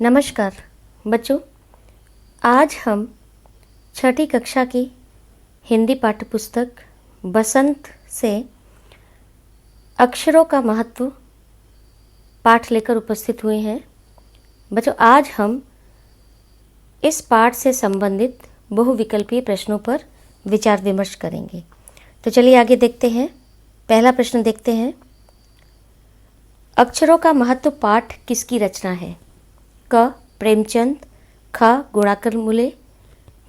नमस्कार बच्चों, आज हम छठी कक्षा की हिंदी पाठ्यपुस्तक बसंत से अक्षरों का महत्व पाठ लेकर उपस्थित हुए हैं। बच्चों, आज हम इस पाठ से संबंधित बहुविकल्पीय प्रश्नों पर विचार विमर्श करेंगे। तो चलिए आगे देखते हैं। पहला प्रश्न देखते हैं। अक्षरों का महत्व पाठ किसकी रचना है? क प्रेमचंद, ख गुणाकर मुले,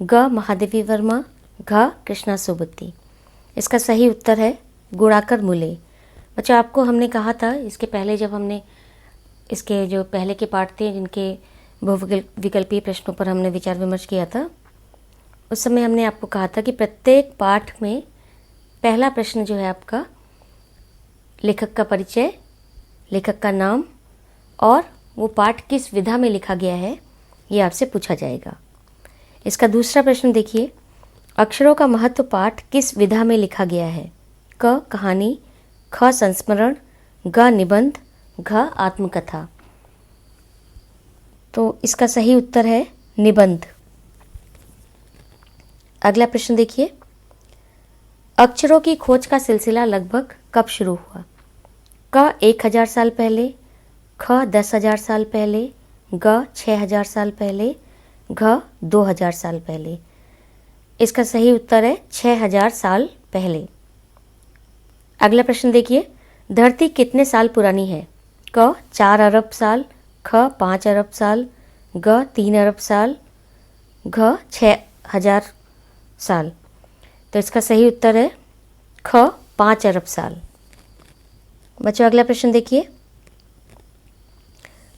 ग महादेवी वर्मा, घ कृष्णा सोबती। इसका सही उत्तर है गुणाकर मुले। बच्चों, आपको हमने कहा था इसके पहले, जब हमने इसके जो पहले के पाठ थे जिनके बहुविकल्पीय प्रश्नों पर हमने विचार विमर्श किया था, उस समय हमने आपको कहा था कि प्रत्येक पाठ में पहला प्रश्न जो है आपका लेखक का परिचय, लेखक का नाम और वो पाठ किस विधा में लिखा गया है ये आपसे पूछा जाएगा। इसका दूसरा प्रश्न देखिए। अक्षरों का महत्व पाठ किस विधा में लिखा गया है? क कहानी, ख संस्मरण, ग निबंध, घ आत्मकथा। तो इसका सही उत्तर है निबंध। अगला प्रश्न देखिए। अक्षरों की खोज का सिलसिला लगभग कब शुरू हुआ? क 1000 साल पहले, ख 10,000 साल पहले, ग 6,000 साल पहले, घ 2,000 साल पहले। इसका सही उत्तर है 6,000 साल पहले। अगला प्रश्न देखिए। धरती कितने साल पुरानी है? क 4 अरब साल, ख 5 अरब साल, ग 3 अरब साल, घ 6,000 साल। तो इसका सही उत्तर है ख 5 अरब साल। बच्चों, अगला प्रश्न देखिए।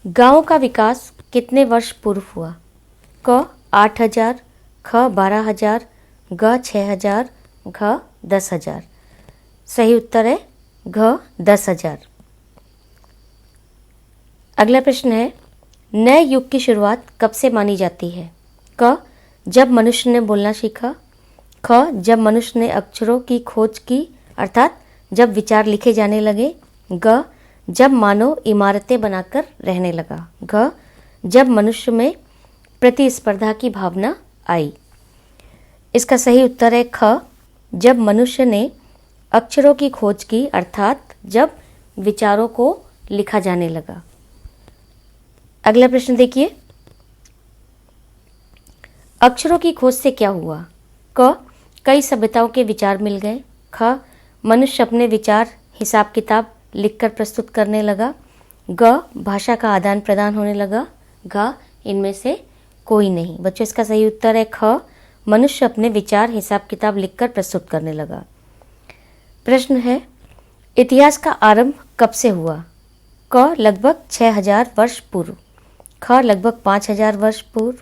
गांव का विकास कितने वर्ष पूर्व हुआ? क 8,000, ख 12,000, ग 6,000, घ 10,000। सही उत्तर है घ 10,000। अगला प्रश्न है। नए युग की शुरुआत कब से मानी जाती है? क जब मनुष्य ने बोलना सीखा, ख जब मनुष्य ने अक्षरों की खोज की अर्थात जब विचार लिखे जाने लगे, ग जब मानव इमारतें बनाकर रहने लगा, घ जब मनुष्य में प्रतिस्पर्धा की भावना आई। इसका सही उत्तर है ख जब मनुष्य ने अक्षरों की खोज की अर्थात जब विचारों को लिखा जाने लगा। अगला प्रश्न देखिए। अक्षरों की खोज से क्या हुआ? क कई सभ्यताओं के विचार मिल गए, ख मनुष्य अपने विचार हिसाब किताब लिखकर प्रस्तुत करने लगा, ग भाषा का आदान प्रदान होने लगा, घ इनमें से कोई नहीं। बच्चों, इसका सही उत्तर है ख मनुष्य अपने विचार हिसाब किताब लिखकर प्रस्तुत करने लगा। प्रश्न है। इतिहास का आरंभ कब से हुआ? क लगभग 6,000 वर्ष पूर्व, ख लगभग 5,000 वर्ष पूर्व,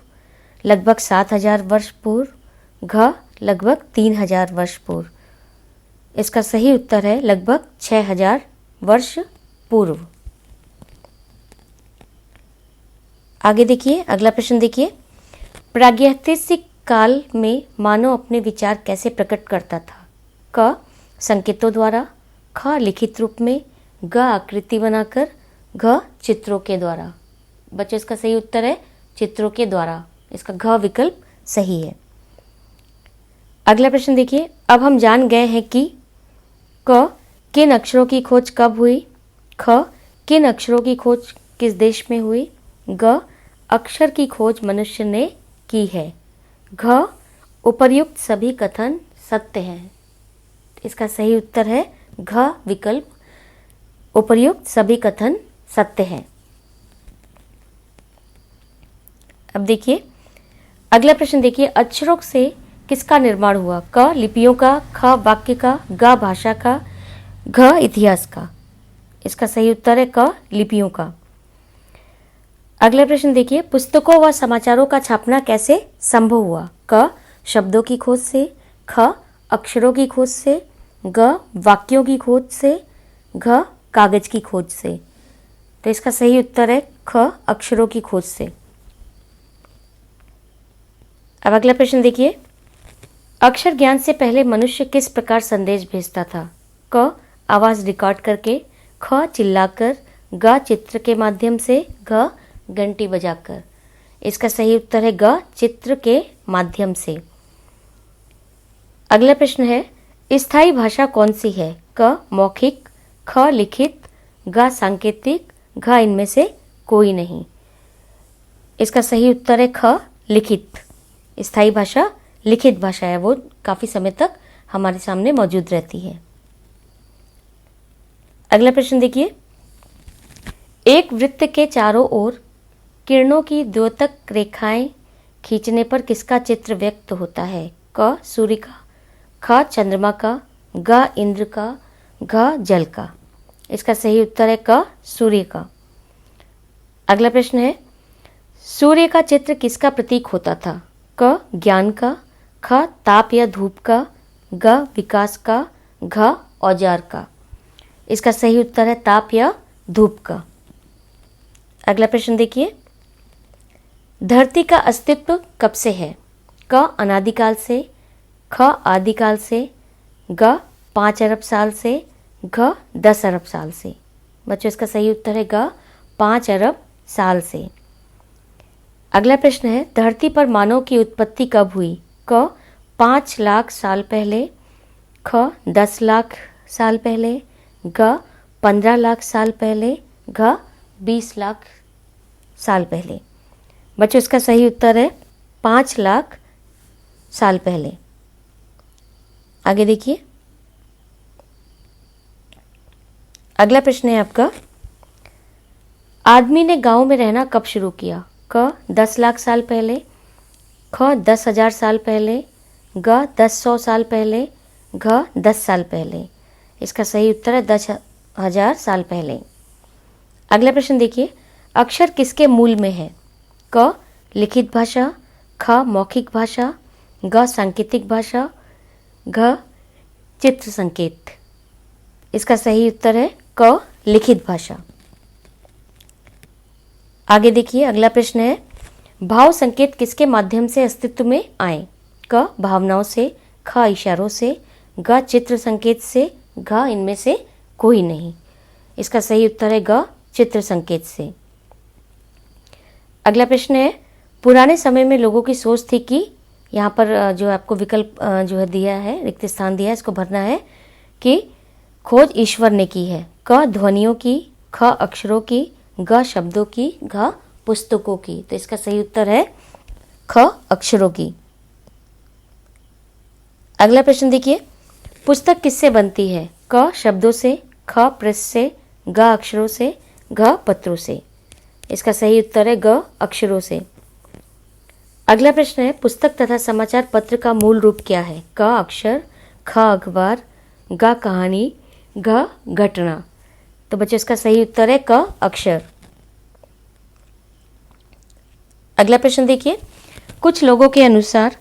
लगभग 7,000 वर्ष पूर्व, घ लगभग 3,000 वर्ष पूर्व। इसका सही उत्तर है लगभग 6,000 वर्ष पूर्व। आगे देखिए। अगला प्रश्न देखिए। प्रागैतिहासिक काल में मानव अपने विचार कैसे प्रकट करता था? क संकेतों द्वारा, ख लिखित रूप में, ग आकृति बनाकर, घ चित्रों के द्वारा। बच्चों, इसका सही उत्तर है चित्रों के द्वारा। इसका घ विकल्प सही है। अगला प्रश्न देखिए। अब हम जान गए हैं कि क किन अक्षरों की खोज कब हुई, ख किन अक्षरों की खोज किस देश में हुई, ग अक्षर की खोज मनुष्य ने की है, घ उपर्युक्त सभी कथन सत्य हैं। इसका सही उत्तर है घ विकल्प, उपर्युक्त सभी कथन सत्य हैं। अब देखिए। अगला प्रश्न देखिए। अक्षरों से किसका निर्माण हुआ? क लिपियों का, ख वाक्य का, ग भाषा का, घ इतिहास का। इसका सही उत्तर है क लिपियों का। अगला प्रश्न देखिए। पुस्तकों व समाचारों का छापना कैसे संभव हुआ? क शब्दों की खोज से, ख अक्षरों की खोज से, ग वाक्यों की खोज से, घ कागज की खोज से। तो इसका सही उत्तर है ख अक्षरों की खोज से। अब अगला प्रश्न देखिए। अक्षर ज्ञान से पहले मनुष्य किस प्रकार संदेश भेजता था? क आवाज रिकॉर्ड करके, ख चिल्लाकर, ग चित्र के माध्यम से, घ घंटी बजाकर। इसका सही उत्तर है ग चित्र के माध्यम से। अगला प्रश्न है स्थायी भाषा कौन सी है? क मौखिक, ख लिखित, ग सांकेतिक, घ इनमें से कोई नहीं। इसका सही उत्तर है ख लिखित। स्थायी भाषा लिखित भाषा है, वो काफी समय तक हमारे सामने मौजूद रहती है। अगला प्रश्न देखिए, एक वृत्त के चारों ओर किरणों की द्योतक रेखाएं खींचने पर किसका चित्र व्यक्त होता है? क सूर्य का, ख चंद्रमा का, ग इंद्र का, घ जल का। इसका सही उत्तर है क सूर्य का। अगला प्रश्न है सूर्य का चित्र किसका प्रतीक होता था? क ज्ञान का, ख ताप या धूप का, ग विकास का, घ औजार का। इसका सही उत्तर है ताप या धूप का। अगला प्रश्न देखिए, धरती का अस्तित्व कब से है? क अनादिकाल से, ख आदिकाल से, ग 5 अरब साल से, घ 10 अरब साल से। बच्चों इसका सही उत्तर है ग 5 अरब साल से। अगला प्रश्न है धरती पर मानव की उत्पत्ति कब हुई? क 5 लाख साल पहले, ख 10 लाख साल पहले, ग 15 लाख साल पहले, घ 20 लाख साल पहले। बच्चों इसका सही उत्तर है 5 लाख साल पहले। आगे देखिए, अगला प्रश्न है आपका, आदमी ने गांव में रहना कब शुरू किया? क 10 लाख साल पहले, ख 10,000 साल पहले, ग 10,100 साल पहले, घ 10 साल पहले। इसका सही उत्तर है 10,000 साल पहले। अगला प्रश्न देखिए, अक्षर किसके मूल में है? क लिखित भाषा, ख मौखिक भाषा, ग सांकेतिक भाषा, घ चित्र संकेत। इसका सही उत्तर है क लिखित भाषा। आगे देखिए, अगला प्रश्न है भाव संकेत किसके माध्यम से अस्तित्व में आए? क भावनाओं से, ख इशारों से, ग चित्र संकेत से, घ इनमें से कोई नहीं। इसका सही उत्तर है ग चित्र संकेत से। अगला प्रश्न है पुराने समय में लोगों की सोच थी कि यहाँ पर जो आपको विकल्प जो है दिया है, रिक्त स्थान दिया है, इसको भरना है कि खोज ईश्वर ने की है। क ध्वनियों की, ख अक्षरों की, ग शब्दों की, घ पुस्तकों की। तो इसका सही उत्तर है ख अक्षरों की। अगला प्रश्न देखिए, पुस्तक किससे बनती है? क शब्दों से, ख प्रेस से, ग अक्षरों से, घ पत्रों से। इसका सही उत्तर है ग अक्षरों से। अगला प्रश्न है पुस्तक तथा समाचार पत्र का मूल रूप क्या है? क अक्षर, ख अखबार, ग कहानी, घ घटना। तो बच्चों इसका सही उत्तर है क अक्षर। अगला प्रश्न देखिए, कुछ लोगों के अनुसार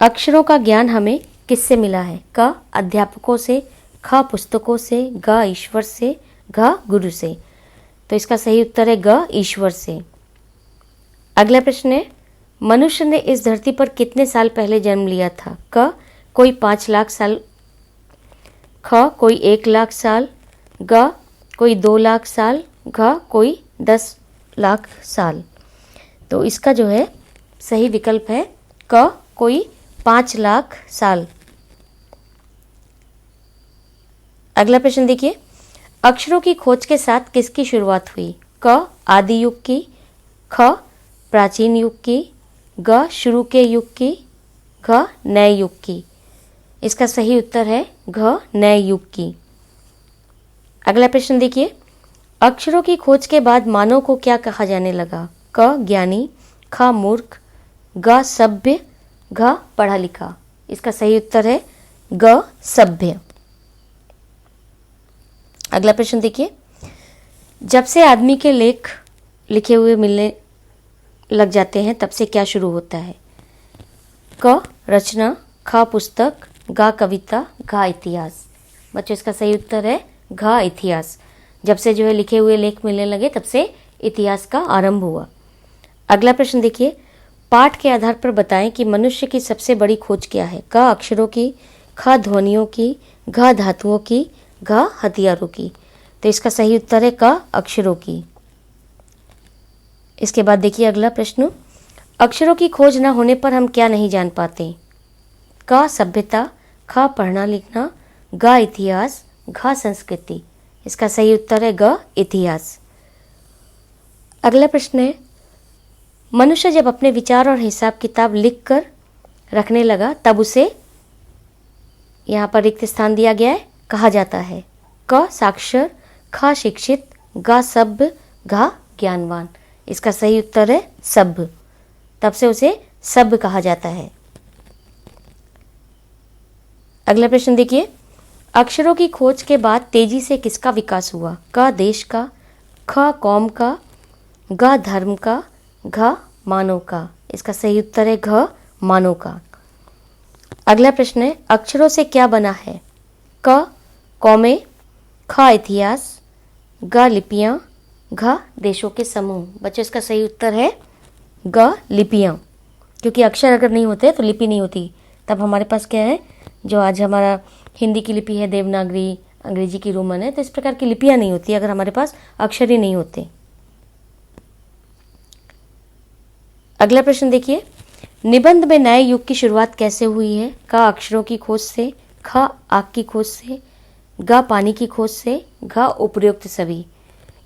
अक्षरों का ज्ञान हमें किससे मिला है? क अध्यापकों से, ख पुस्तकों से, ग ईश्वर से, घ गुरु से। तो इसका सही उत्तर है ग ईश्वर से। अगला प्रश्न है मनुष्य ने इस धरती पर कितने साल पहले जन्म लिया था? क कोई 5 लाख साल, ख कोई 1 लाख साल, ग कोई 2 लाख साल, घ कोई 10 लाख साल। तो इसका जो है सही विकल्प है क कोई 5 लाख साल। अगला प्रश्न देखिए, अक्षरों की खोज के साथ किसकी शुरुआत हुई? क आदि युग की, ख प्राचीन युग की, ग शुरू के युग की, घ नए युग की। इसका सही उत्तर है घ नए युग की। अगला प्रश्न देखिए, अक्षरों की खोज के बाद मानव को क्या कहा जाने लगा? क ज्ञानी, ख मूर्ख, ग सभ्य, घ पढ़ा लिखा। इसका सही उत्तर है ग सभ्य। अगला प्रश्न देखिए, जब से आदमी के लेख लिखे हुए मिलने लग जाते हैं तब से क्या शुरू होता है? क रचना, ख पुस्तक, ग कविता, घ इतिहास। बच्चों इसका सही उत्तर है घ इतिहास। जब से जो है लिखे हुए लेख मिलने लगे तब से इतिहास का आरंभ हुआ। अगला प्रश्न देखिए, पाठ के आधार पर बताएं कि मनुष्य की सबसे बड़ी खोज क्या है? क अक्षरों की, ख ध्वनियों की, घ धातुओं की, घ हथियारों की। तो इसका सही उत्तर है क अक्षरों की। इसके बाद देखिए अगला प्रश्न, अक्षरों की खोज न होने पर हम क्या नहीं जान पाते? क सभ्यता, ख पढ़ना लिखना, ग इतिहास, घ संस्कृति। इसका सही उत्तर है ग इतिहास। अगला प्रश्न है, मनुष्य जब अपने विचार और हिसाब किताब लिख कर रखने लगा तब उसे, यहाँ पर रिक्त स्थान दिया गया है, कहा जाता है? क साक्षर, ख शिक्षित, ग सभ्य, घ ज्ञानवान। इसका सही उत्तर है सभ्य। तब से उसे सभ्य कहा जाता है। अगला प्रश्न देखिए, अक्षरों की खोज के बाद तेजी से किसका विकास हुआ? क देश का, ख कौम का, ग धर्म का, घ मानव का। इसका सही उत्तर है घ मानव का। अगला प्रश्न है, अक्षरों से क्या बना है? क कौमें, ख इतिहास, ग लिपियां, घ देशों के समूह। बच्चों इसका सही उत्तर है ग लिपियां, क्योंकि अक्षर अगर नहीं होते तो लिपि नहीं होती। तब हमारे पास क्या है, जो आज हमारा हिंदी की लिपि है देवनागरी, अंग्रेजी की रोमन है, तो इस प्रकार की लिपियां नहीं होती अगर हमारे पास अक्षर ही नहीं होते। अगला प्रश्न देखिए, निबंध में नए युग की शुरुआत कैसे हुई है? क अक्षरों की खोज से, ख आग की खोज से, ग पानी की खोज से, घ उपयुक्त सभी।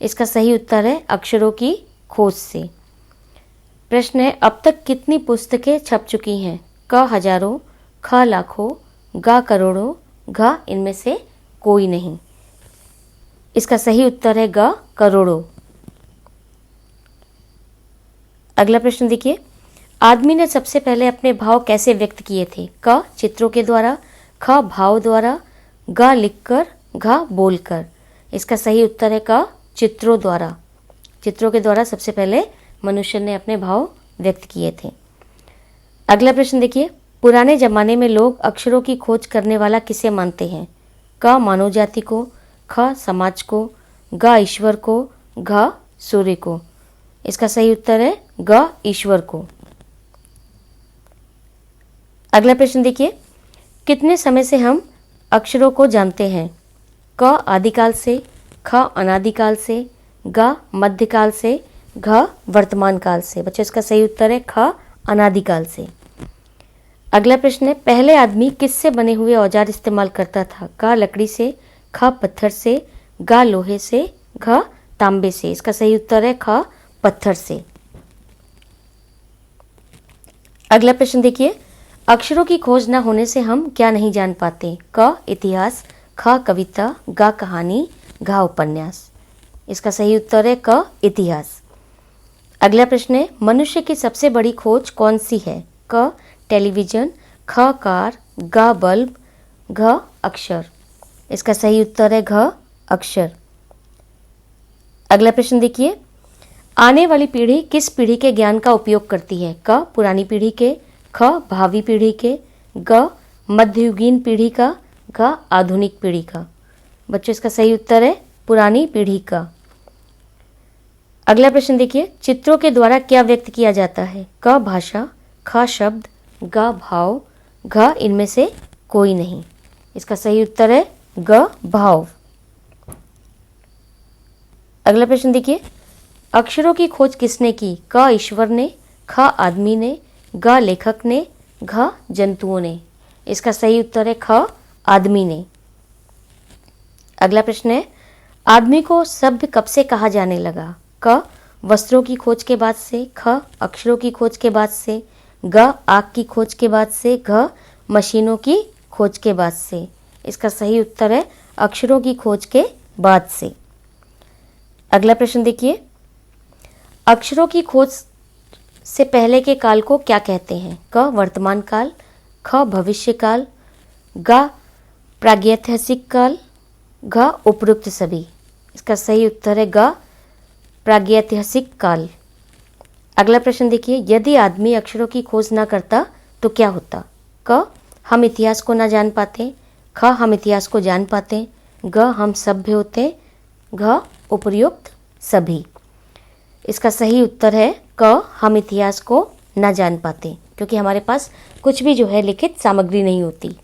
इसका सही उत्तर है अक्षरों की खोज से। प्रश्न है, अब तक कितनी पुस्तकें छप चुकी हैं? क हजारों, ख लाखों, ग करोड़ों, घ इनमें से कोई नहीं। इसका सही उत्तर है ग करोड़ों। अगला प्रश्न देखिए, आदमी ने सबसे पहले अपने भाव कैसे व्यक्त किए थे? क चित्रों के द्वारा, ख भाव द्वारा, ग लिखकर, घ बोलकर। इसका सही उत्तर है क चित्रों द्वारा। चित्रों के द्वारा सबसे पहले मनुष्य ने अपने भाव व्यक्त किए थे। अगला प्रश्न देखिए, पुराने जमाने में लोग अक्षरों की खोज करने वाला किसे मानते हैं? क मानव जाति को, ख समाज को, ग ईश्वर को, घ सूर्य को। इसका सही उत्तर है ग ईश्वर को। अगला प्रश्न देखिए, कितने समय से हम अक्षरों को जानते हैं? क आदिकाल से, ख अनादिकाल से, ग मध्यकाल से, घ वर्तमान काल से। बच्चों इसका सही उत्तर है ख अनादिकाल से। अगला प्रश्न है, पहले आदमी किससे बने हुए औजार इस्तेमाल करता था? क लकड़ी से, ख पत्थर से, ग लोहे से, घ तांबे से। इसका सही उत्तर है ख पत्थर से। अगला प्रश्न देखिए, अक्षरों की खोज न होने से हम क्या नहीं जान पाते? क इतिहास, ख कविता, ग कहानी, घ उपन्यास। इसका सही उत्तर है क इतिहास। अगला प्रश्न है, मनुष्य की सबसे बड़ी खोज कौन सी है? क टेलीविजन, ख कार, ग बल्ब, घ अक्षर। इसका सही उत्तर है घ अक्षर। अगला प्रश्न देखिए, आने वाली पीढ़ी किस पीढ़ी के ज्ञान का उपयोग करती है? क पुरानी पीढ़ी के, ख भावी पीढ़ी के, ग मध्ययुगीन पीढ़ी का, घ आधुनिक पीढ़ी का। बच्चों इसका सही उत्तर है पुरानी पीढ़ी का। अगला प्रश्न देखिए, चित्रों के द्वारा क्या व्यक्त किया जाता है? क भाषा, ख शब्द, ग भाव, घ इनमें से कोई नहीं। इसका सही उत्तर है ग भाव। अगला प्रश्न देखिए, अक्षरों की खोज किसने की? क ईश्वर ने, ख आदमी ने, ग लेखक ने, घ जंतुओं ने। इसका सही उत्तर है ख आदमी ने। अगला प्रश्न है, आदमी को सभ्य कब से कहा जाने लगा? क वस्त्रों की खोज के बाद से, ख अक्षरों की खोज के बाद से, ग आग की खोज के बाद से, घ मशीनों की खोज के बाद से। इसका सही उत्तर है अक्षरों की खोज के बाद से। अगला प्रश्न देखिए, अक्षरों की खोज से पहले के काल को क्या कहते हैं? क वर्तमान काल, ख भविष्य काल, ग प्रागैतिहासिक काल, घ उपयुक्त सभी। इसका सही उत्तर है ग प्रागैतिहासिक काल। अगला प्रश्न देखिए, यदि आदमी अक्षरों की खोज ना करता तो क्या होता? क हम इतिहास को ना जान पाते, ख हम इतिहास को जान पाते, ग हम सभ्य होते, घ उपयुक्त सभी। इसका सही उत्तर है क हम इतिहास को ना जान पाते, क्योंकि हमारे पास कुछ भी जो है लिखित सामग्री नहीं होती।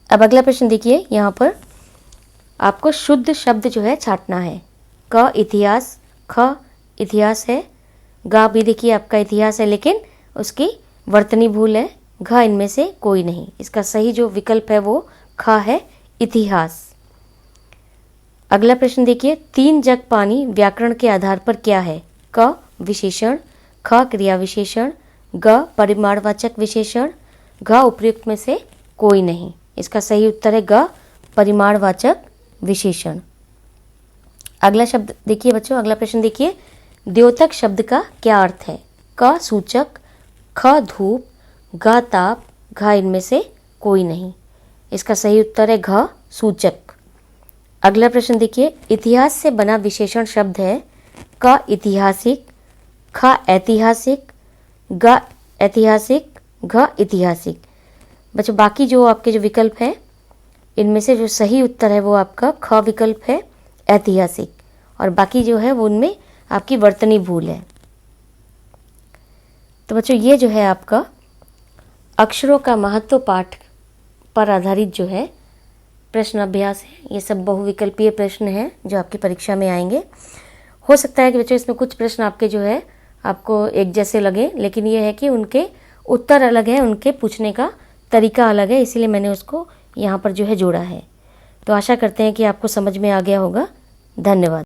अब अगला प्रश्न देखिए, यहाँ पर आपको शुद्ध शब्द जो है छांटना है। क इतिहास, ख इतिहास है, गा भी देखिए आपका इतिहास है लेकिन उसकी वर्तनी भूल है, घ इनमें से कोई नहीं। इसका सही जो विकल्प है वो ख है, इतिहास। अगला प्रश्न देखिए, 3 जग पानी व्याकरण के आधार पर क्या है? क विशेषण, ख क्रिया विशेषण, ग परिमाणवाचक विशेषण, घ उपर्युक्त में से कोई नहीं। इसका सही उत्तर है ग परिमाणवाचक विशेषण। अगला शब्द देखिए बच्चों, अगला प्रश्न देखिए, द्योतक शब्द का क्या अर्थ है? क सूचक, ख धूप, घ ताप, घ इनमें से कोई नहीं। इसका सही उत्तर है घ सूचक। अगला प्रश्न देखिए, इतिहास से बना विशेषण शब्द है क ऐतिहासिक, ख ऐतिहासिक, ग ऐतिहासिक, घ ऐतिहासिक। बच्चों बाकी जो आपके जो विकल्प हैं इनमें से जो सही उत्तर है वो आपका ख विकल्प है, ऐतिहासिक, और बाकी जो है वो उनमें आपकी वर्तनी भूल है। तो बच्चों ये जो है आपका अक्षरों का महत्व पाठ पर आधारित जो है प्रश्न अभ्यास है। ये सब बहुविकल्पीय प्रश्न हैं जो आपकी परीक्षा में आएंगे। हो सकता है कि बच्चों इसमें कुछ प्रश्न आपके जो है आपको एक जैसे लगे, लेकिन ये है कि उनके उत्तर अलग है, उनके पूछने का तरीका अलग है, इसीलिए मैंने उसको यहाँ पर जो है जोड़ा है। तो आशा करते हैं कि आपको समझ में आ गया होगा। धन्यवाद।